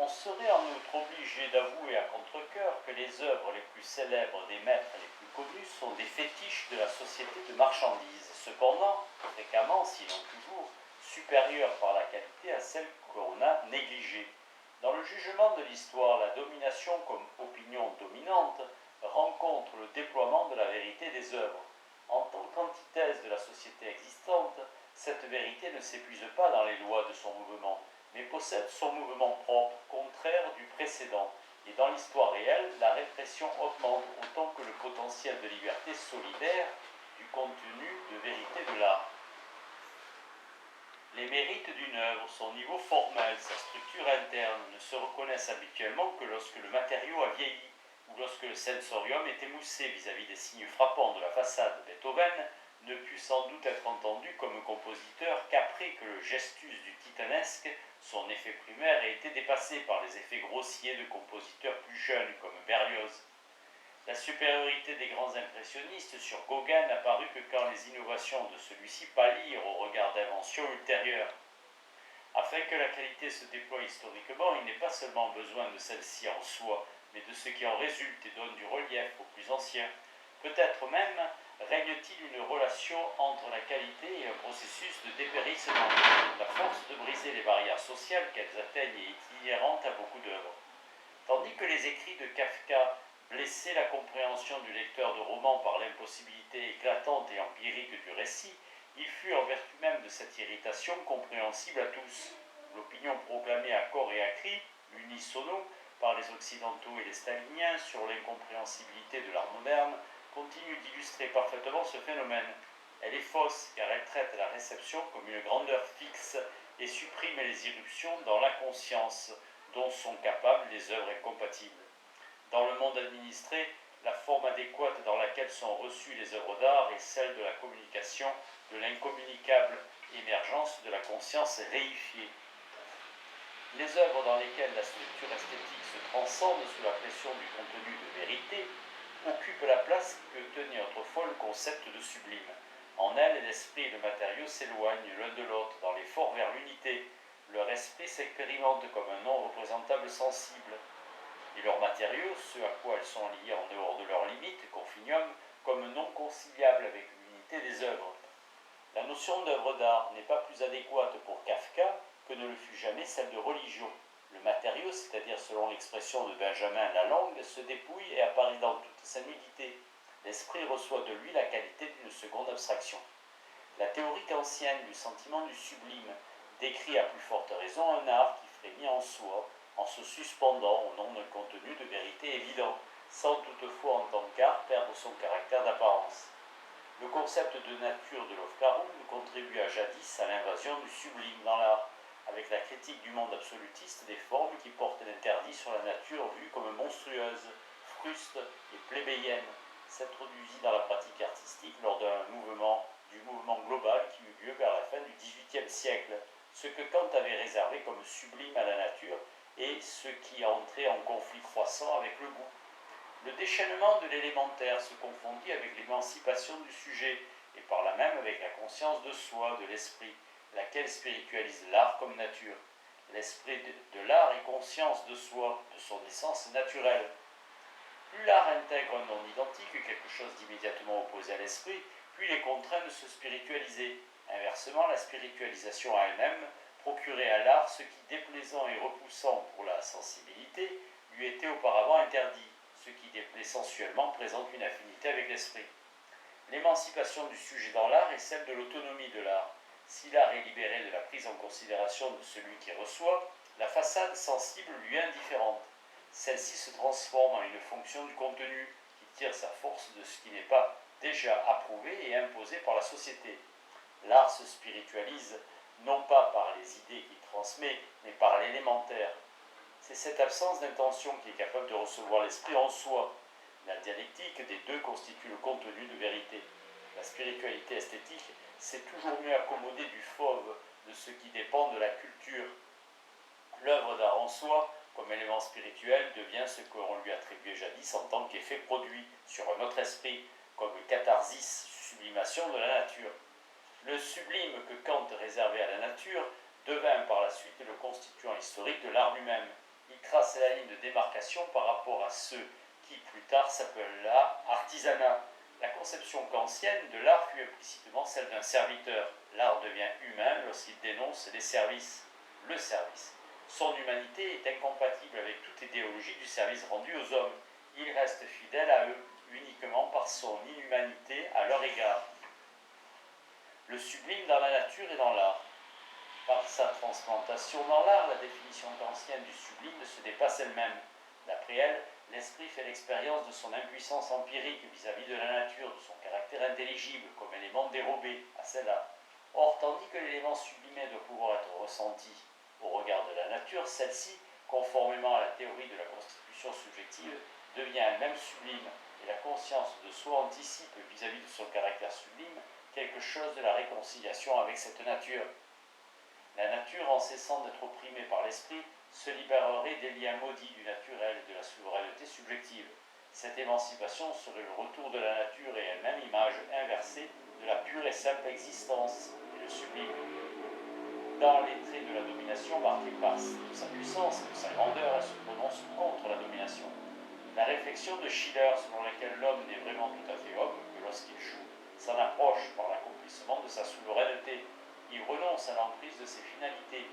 On serait en outre obligé d'avouer à contre-cœur que les œuvres les plus célèbres des maîtres les plus connus sont des fétiches de la société de marchandises, cependant, fréquemment, sinon toujours, supérieures par la qualité à celles qu'on a négligées. Dans le jugement de l'histoire, la domination comme opinion dominante rencontre le déploiement de la vérité des œuvres. En tant qu'antithèse de la société existante, cette vérité ne s'épuise pas dans les lois de son mouvement, mais possède son mouvement propre, contraire du précédent. Et dans l'histoire réelle, la répression augmente autant que le potentiel de liberté solidaire du contenu de vérité de l'art. Les mérites d'une œuvre, son niveau formel, sa structure interne, ne se reconnaissent habituellement que lorsque le matériau a vieilli, ou lorsque le sensorium est émoussé vis-à-vis des signes frappants de la façade. Beethoven ne put sans doute être entendu comme compositeur qu'après que le gestus du titanesque, son effet primaire, ait été dépassé par les effets grossiers de compositeurs plus jeunes comme Berlioz. La supériorité des grands impressionnistes sur Gauguin n'apparut que quand les innovations de celui-ci pâlirent au regard d'inventions ultérieures. Afin que la qualité se déploie historiquement, il n'est pas seulement besoin de celle-ci en soi, mais de ce qui en résulte et donne du relief aux plus anciens. Peut-être même règne-t-il une relation entre la qualité et un processus de dépérissement. La force de briser les barrières sociales qu'elles atteignent est inhérente à beaucoup d'œuvres. Tandis que les écrits de Kafka blessaient la compréhension du lecteur de roman par l'impossibilité éclatante et empirique du récit, il fut en vertu même de cette irritation compréhensible à tous. L'opinion proclamée à corps et à cri, unisono, par les occidentaux et les staliniens sur l'incompréhensibilité de l'art moderne, continue d'illustrer parfaitement ce phénomène. Elle est fausse car elle traite la réception comme une grandeur fixe et supprime les irruptions dans la conscience dont sont capables les œuvres incompatibles. Dans le monde administré, la forme adéquate dans laquelle sont reçues les œuvres d'art est celle de la communication, de l'incommunicable émergence de la conscience réifiée. Les œuvres dans lesquelles la structure esthétique se transcende sous la pression du contenu de vérité occupent la place que tenait autrefois le concept de sublime. En elles, l'esprit et le matériau s'éloignent l'un de l'autre dans l'effort vers l'unité. Leur esprit s'expérimente comme un non représentable sensible, et leurs matériaux, ceux à quoi elles sont liées en dehors de leurs limites, confinium, comme non conciliables avec l'unité des œuvres. La notion d'œuvre d'art n'est pas plus adéquate pour Kafka que ne le fut jamais celle de religion. Le matériau, c'est-à-dire selon l'expression de Benjamin Lalangue, se dépouille et apparaît dans toute sa nudité. L'esprit reçoit de lui la qualité d'une seconde abstraction. La théorie kantienne du sentiment du sublime décrit à plus forte raison un art qui frémit en soi, en se suspendant au nom d'un contenu de vérité évident, sans toutefois en tant qu'art perdre son caractère d'apparence. Le concept de nature de Lofgärou contribua jadis à l'invasion du sublime dans l'art, avec la critique du monde absolutiste des formes qui portent l'interdit sur la nature vue comme monstrueuse, fruste et plébéienne, s'introduisit dans la pratique artistique lors du mouvement global qui eut lieu vers la fin du XVIIIe siècle, ce que Kant avait réservé comme sublime à la nature et ce qui entrait en conflit croissant avec le goût. Le déchaînement de l'élémentaire se confondit avec l'émancipation du sujet et par là même avec la conscience de soi, de l'esprit, laquelle spiritualise l'art comme nature. L'esprit de l'art est conscience de soi, de son essence naturelle. Plus l'art intègre un non identique, quelque chose d'immédiatement opposé à l'esprit, puis il est contraint de se spiritualiser. Inversement, la spiritualisation à elle-même procurait à l'art ce qui, déplaisant et repoussant pour la sensibilité, lui était auparavant interdit. Ce qui déplaît sensuellement présente une affinité avec l'esprit. L'émancipation du sujet dans l'art est celle de l'autonomie de l'art. Si l'art est libéré de la prise en considération de celui qui reçoit, la façade sensible lui est indifférente. Celle-ci se transforme en une fonction du contenu qui tire sa force de ce qui n'est pas déjà approuvé et imposé par la société. L'art se spiritualise non pas par les idées qu'il transmet, mais par l'élémentaire. C'est cette absence d'intention qui est capable de recevoir l'esprit en soi. La dialectique des deux constitue le contenu de vérité. La spiritualité esthétique s'est toujours mieux accommodée du fauve, de ce qui dépend de la culture. L'œuvre d'art en soi, comme élément spirituel, devient ce qu'on lui attribuait jadis en tant qu'effet produit sur un autre esprit, comme catharsis, sublimation de la nature. Le sublime que Kant réservait à la nature devint par la suite le constituant historique de l'art lui-même. Il trace la ligne de démarcation par rapport à ceux qui, plus tard, s'appellera artisanat. La conception kantienne de l'art fut implicitement celle d'un serviteur. L'art devient humain lorsqu'il dénonce les services, le service. Son humanité est incompatible avec toute idéologie du service rendu aux hommes. Il reste fidèle à eux uniquement par son inhumanité à leur égard. Le sublime dans la nature et dans l'art. Par sa transplantation dans l'art, la définition kantienne du sublime se dépasse elle-même. D'après elle, l'esprit fait l'expérience de son impuissance empirique vis-à-vis de la nature, de son caractère intelligible comme élément dérobé à celle-là. Or, tandis que l'élément sublimé doit pouvoir être ressenti au regard de la nature, celle-ci, conformément à la théorie de la constitution subjective, devient elle-même sublime, et la conscience de soi anticipe vis-à-vis de son caractère sublime quelque chose de la réconciliation avec cette nature. La nature, en cessant d'être opprimée par l'esprit, se libérerait des liens maudits du naturel et de la souveraineté subjective. Cette émancipation serait le retour de la nature et elle-même image inversée de la pure et simple existence et le sublime. Dans les traits de la domination marqués par de sa puissance et de sa grandeur, elle se prononce contre la domination. La réflexion de Schiller, selon laquelle l'homme n'est vraiment tout à fait homme que lorsqu'il joue, s'en approche par l'accomplissement de sa souveraineté. Il renonce à l'emprise de ses finalités.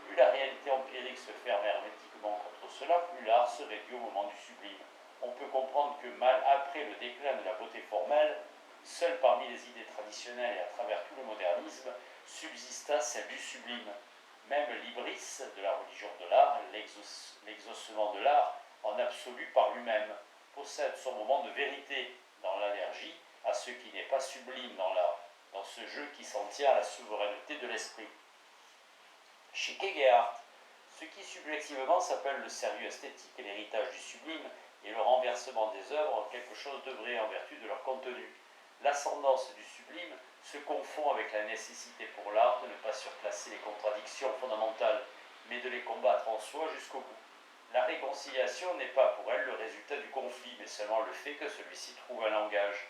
Plus la réalité empirique se ferme hermétiquement contre cela, plus l'art se réduit au moment du sublime. On peut comprendre que mal après le déclin de la beauté formelle, seule parmi les idées traditionnelles et à travers tout le modernisme, subsista celle du sublime. Même l'hybris de la religion de l'art, l'exaucement de l'art, en absolu par lui-même, possède son moment de vérité dans l'allergie à ce qui n'est pas sublime dans l'art, dans ce jeu qui s'en tient à la souveraineté de l'esprit. Chez Kegehart, ce qui subjectivement s'appelle le sérieux esthétique et l'héritage du sublime et le renversement des œuvres en quelque chose de vrai en vertu de leur contenu. L'ascendance du sublime se confond avec la nécessité pour l'art de ne pas surclasser les contradictions fondamentales, mais de les combattre en soi jusqu'au bout. La réconciliation n'est pas pour elle le résultat du conflit, mais seulement le fait que celui-ci trouve un langage.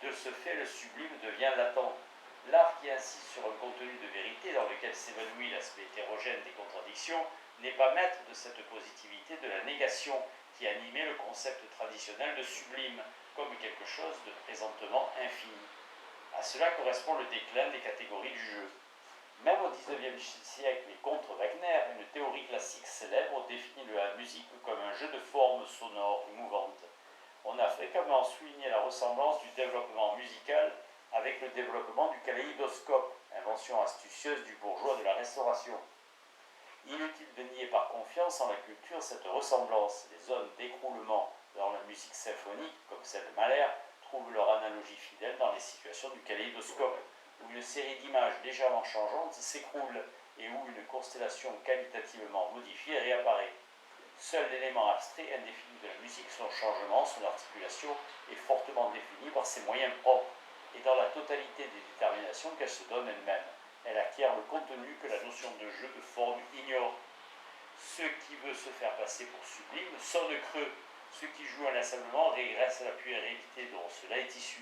De ce fait, le sublime devient latent. L'art qui insiste sur un contenu de vérité dans lequel s'évanouit l'aspect hétérogène des contradictions n'est pas maître de cette positivité de la négation qui animait le concept traditionnel de sublime comme quelque chose de présentement infini. À cela correspond le déclin des catégories du jeu. Même au XIXe siècle et contre Wagner, une théorie classique célèbre définit la musique comme un jeu de formes sonores et mouvantes. On a fréquemment souligné la ressemblance du développement musical avec le développement du kaléidoscope, invention astucieuse du bourgeois de la Restauration. Inutile de nier par confiance en la culture cette ressemblance. Les zones d'écroulement dans la musique symphonique, comme celle de Mahler, trouvent leur analogie fidèle dans les situations du kaléidoscope, où une série d'images légèrement changeantes s'écroule et où une constellation qualitativement modifiée réapparaît. Seul l'élément abstrait indéfini de la musique, son changement, son articulation, est fortement défini par ses moyens propres et dans la totalité des déterminations qu'elle se donne elle-même. Elle acquiert le contenu que la notion de jeu de forme ignore. Ce qui veut se faire passer pour sublime sonne creux. Ce qui joue inlassablement régresse à la puérilité dont cela est issu.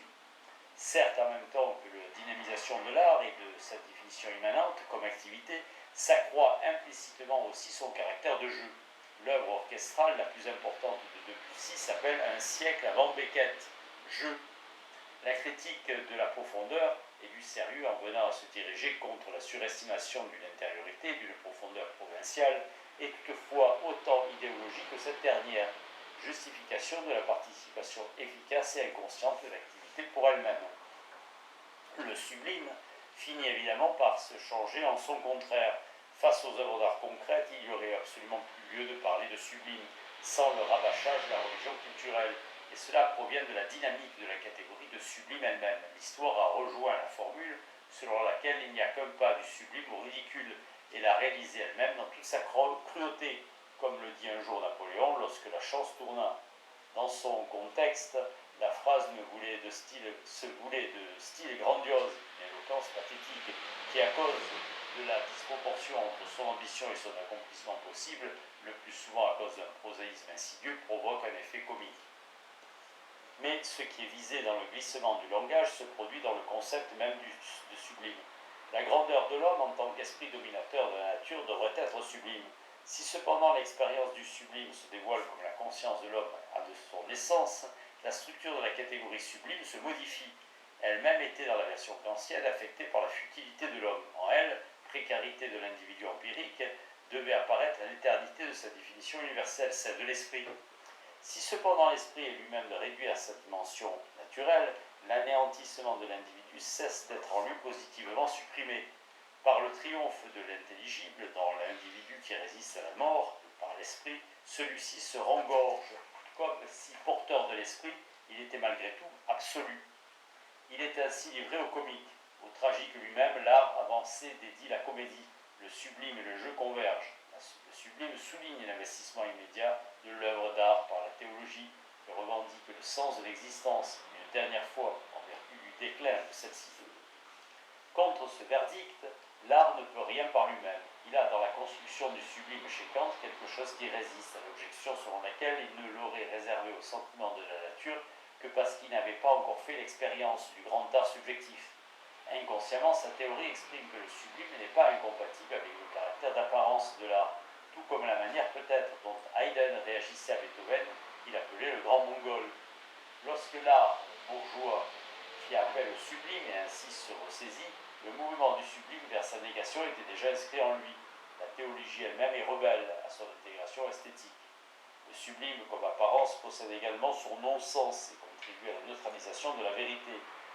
Certes, en même temps que la dynamisation de l'art et de sa définition immanente comme activité, s'accroît implicitement aussi son caractère de jeu. L'œuvre orchestrale la plus importante de Debussy s'appelle Un siècle avant Beckett, Jeu. La critique de la profondeur et du sérieux en venant à se diriger contre la surestimation d'une intériorité, d'une profondeur provinciale, est toutefois autant idéologique que cette dernière, justification de la participation efficace et inconsciente de l'activité pour elle-même. Le sublime finit évidemment par se changer en son contraire. Face aux œuvres d'art concrètes, il n'y aurait absolument plus lieu de parler de sublime, sans le rabâchage de la religion culturelle. Et cela provient de la dynamique de la catégorie de sublime elle-même. L'histoire a rejoint la formule selon laquelle il n'y a qu'un pas du sublime au ridicule, et l'a réalisée elle-même dans toute sa cruauté, comme le dit un jour Napoléon lorsque la chance tourna. Dans son contexte, la phrase se voulait de style grandiose, une éloquence pathétique, qui, à cause de la disproportion entre son ambition et son accomplissement possible, le plus souvent à cause d'un prosaïsme insidieux, provoque un effet comique. Mais ce qui est visé dans le glissement du langage se produit dans le concept même de sublime. La grandeur de l'homme en tant qu'esprit dominateur de la nature devrait être sublime. Si cependant l'expérience du sublime se dévoile comme la conscience de l'homme à de son essence, la structure de la catégorie sublime se modifie. Elle-même était dans la version kantienne affectée par la futilité de l'homme. En elle, précarité de l'individu empirique, devait apparaître l'éternité de sa définition universelle, celle de l'esprit. Si cependant l'esprit est lui-même réduit à sa dimension naturelle, l'anéantissement de l'individu cesse d'être en lui positivement supprimé. Par le triomphe de l'intelligible dans l'individu qui résiste à la mort, par l'esprit, celui-ci se rengorge, comme si porteur de l'esprit, il était malgré tout absolu. Il est ainsi livré au comique. Au tragique lui-même, l'art avancé dédie la comédie. Le sublime et le jeu convergent. Le sublime souligne l'investissement immédiat de l'œuvre d'art par la théologie, et revendique le sens de l'existence, une dernière fois, en vertu du déclin de celle-ci. Contre ce verdict, l'art ne peut rien par lui-même. Il a dans la construction du sublime chez Kant quelque chose qui résiste à l'objection selon laquelle il ne l'aurait réservé au sentiment de la nature que parce qu'il n'avait pas encore fait l'expérience du grand art subjectif. Inconsciemment, sa théorie exprime que le sublime n'est pas incompatible avec le caractère d'apparence de l'art, tout comme la manière peut-être dont Haydn réagissait à Beethoven, qu'il appelait le grand mongol. Lorsque l'art bourgeois fit appel au sublime et ainsi se ressaisit, le mouvement du sublime vers sa négation était déjà inscrit en lui. La théologie elle-même est rebelle à son intégration esthétique. Le sublime comme apparence possède également son non-sens et contribue à la neutralisation de la vérité.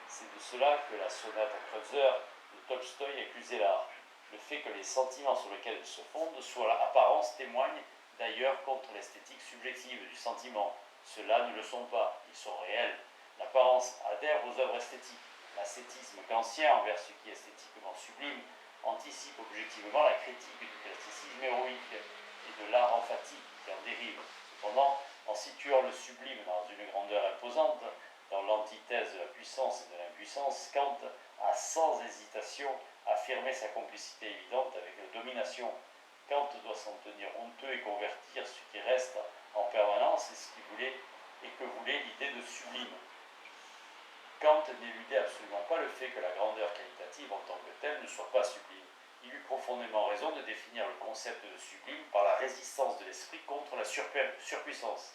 C'est de cela que la sonate à Kreutzer de Tolstoï accusait l'art. Le fait que les sentiments sur lesquels il se fonde soient l'apparence témoigne d'ailleurs contre l'esthétique subjective du sentiment. Ceux-là ne le sont pas, ils sont réels. L'apparence adhère aux œuvres esthétiques. L'ascétisme kantien envers ce qui est esthétiquement sublime anticipe objectivement la critique du classicisme héroïque et de l'art emphatique qui en dérive. Cependant, en situant le sublime dans une grandeur imposante, dans l'antithèse de la puissance et de l'impuissance, Kant a sans hésitation affirmé sa complicité évidente avec la domination. Kant doit s'en tenir honteux et convertir ce qui reste en permanence et ce qu'il voulait et que voulait l'idée de sublime. Kant n'éludait absolument pas le fait que la grandeur qualitative en tant que telle ne soit pas sublime. Il eut profondément raison de définir le concept de sublime par la résistance de l'esprit contre la surpuissance.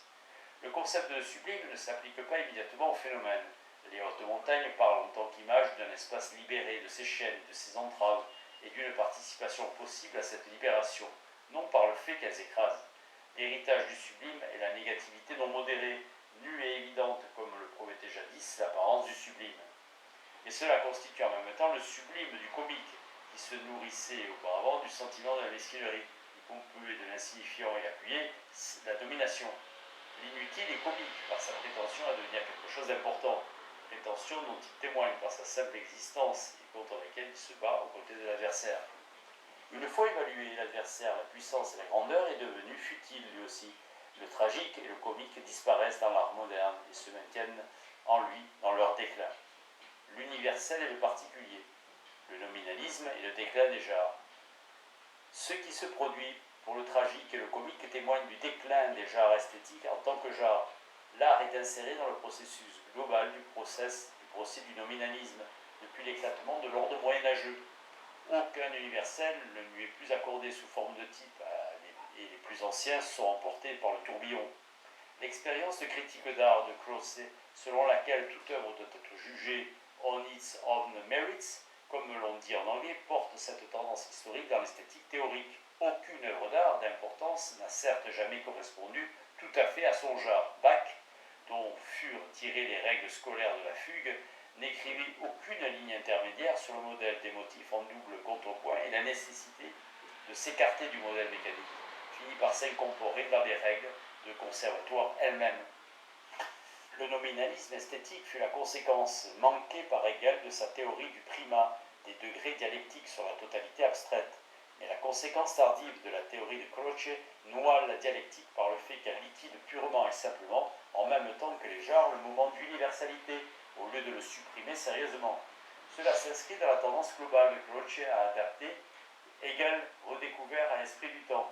Le concept de sublime ne s'applique pas immédiatement au phénomène. Les hautes montagnes parlent en tant qu'image d'un espace libéré de ses chaînes, de ses entraves, et d'une participation possible à cette libération, non par le fait qu'elles écrasent. L'héritage du sublime est la négativité non modérée, nue et évidente, comme le promettait jadis l'apparence du sublime. Et cela constitue en même temps le sublime du comique, qui se nourrissait auparavant du sentiment de la mesquinerie, y pompeux et de l'insignifiant et appuyé, la domination. L'inutile est comique par sa prétention à devenir quelque chose d'important, prétention dont il témoigne par sa simple existence et contre laquelle il se bat aux côtés de l'adversaire. Une fois évalué, l'adversaire, la puissance et la grandeur est devenu futile lui aussi. Le tragique et le comique disparaissent dans l'art moderne et se maintiennent en lui dans leur déclin. L'universel et le particulier, le nominalisme et le déclin des genres. Ce qui se produit pour le tragique et le comique témoigne du déclin des genres esthétiques en tant que genre. L'art est inséré dans le processus global du procès du nominalisme, depuis l'éclatement de l'ordre moyenâgeux. Aucun universel ne lui est plus accordé sous forme de type, et les plus anciens sont emportés par le tourbillon. L'expérience de critique d'art de Croce, selon laquelle toute œuvre doit être jugée on its own merits, comme l'on dit en anglais, porte cette tendance historique dans l'esthétique théorique. Aucune œuvre d'art d'importance n'a certes jamais correspondu tout à fait à son genre. Bach, dont furent tirées les règles scolaires de la fugue, n'écrivit aucune ligne intermédiaire sur le modèle des motifs en double contrepoint et la nécessité de s'écarter du modèle mécanique finit par s'incorporer dans les règles de conservatoire elles-mêmes. Le nominalisme esthétique fut la conséquence manquée par égal de sa théorie du primat des degrés dialectiques sur la totalité abstraite. Mais la conséquence tardive de la théorie de Croce noie la dialectique par le fait qu'elle liquide purement et simplement, en même temps que les genres, le moment d'universalité, au lieu de le supprimer sérieusement. Cela s'inscrit dans la tendance globale de Croce à adapter Hegel redécouvert à l'esprit du temps,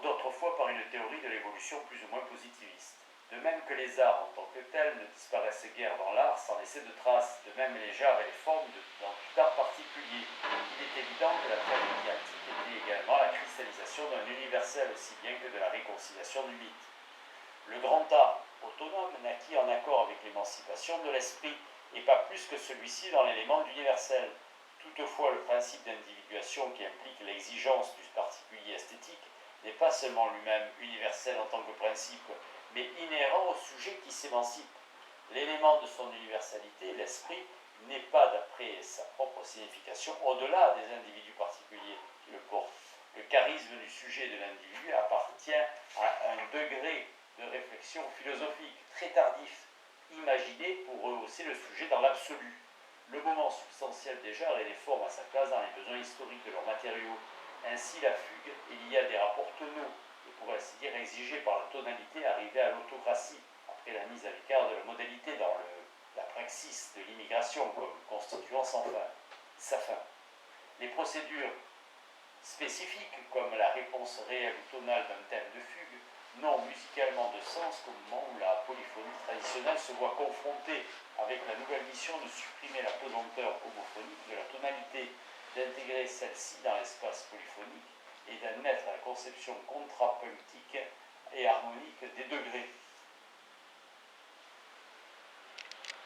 d'autres fois par une théorie de l'évolution plus ou moins positiviste. De même que les arts en tant que tels ne disparaissent guère dans l'art sans laisser de traces, de même les genres et les formes dans tout art particulier. Il est évident que la tragédie antique était également la cristallisation d'un universel aussi bien que de la réconciliation du mythe. Le grand A, autonome, naquit en accord avec l'émancipation de l'esprit, et pas plus que celui-ci dans l'élément d'universel. Toutefois, le principe d'individuation qui implique l'exigence du particulier esthétique n'est pas seulement lui-même universel en tant que principe, mais inhérent au sujet qui s'émancipe. L'élément de son universalité, l'esprit, n'est pas, d'après sa propre signification, au-delà des individus particuliers qui le portent. Le charisme du sujet de l'individu appartient à un degré de réflexion philosophique très tardif, imaginé pour rehausser le sujet dans l'absolu. Le moment substantiel des genres et des formes à sa place dans les besoins historiques de leurs matériaux. Ainsi, la fugue, il y a des rapports tonaux, et pour ainsi dire exigés par la tonalité, arrivée à l'autocratie, après la mise à l'écart de la modalité dans la praxis de l'immigration comme constituant sa fin. Les procédures spécifiques, comme la réponse réelle ou tonale d'un thème de fugue, n'ont musicalement de sens qu'au moment où la polyphonie traditionnelle se voit confrontée avec la nouvelle mission de supprimer la pesanteur homophonique de la tonalité, d'intégrer celle-ci dans l'espace polyphonique et d'admettre la conception contrapunctique et harmonique des degrés.